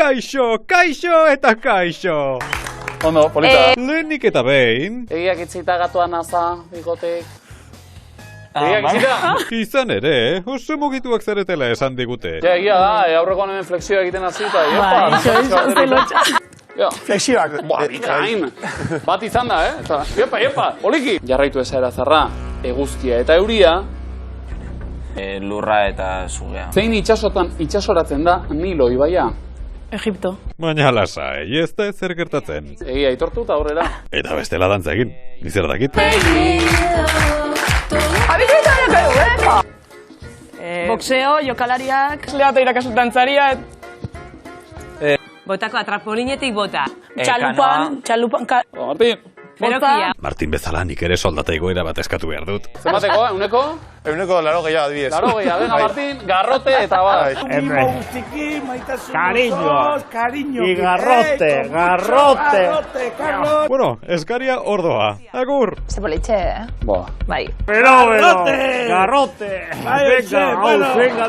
Kaixo eta kaixo! Ondo, polita. Lehenik eta behin... Egiak itzita gatoa naza, bigotek. Egiak itzita! Izan ere, oso mugituak zaretela esan digute. Ja, egia da, aurrekoan hemen flexioa egiten azita. Flexioak. Bikain! Bat izan da, Epa, poliki! Jarraitu ezaera zarra, eguzkia eta euria. Lurra eta sugea. Zein itxasoratzen da Nilo ibaia? Egipto. Baina lasai, ez da ezer gertatzen. Egia, aitortu eta aurrera. Eta bestela dantza egin, nizer dakit. Boxeo, jokalariak. Lehato irakasun dantzaria. Botako atrapolinetik bota. Txalupan. Martin! Berokia. Martin bezala nik ere soldata igoera bat eskatu behar dut. Zenbateko, euneko? Euneko 80 adibidez. 80, dena Martin, garrote eta bat. Cariño. Y garrote. Bueno, eskaria ordoa. Agur! Ze politxe, Boa. Bai. Garrote. Venga, venga,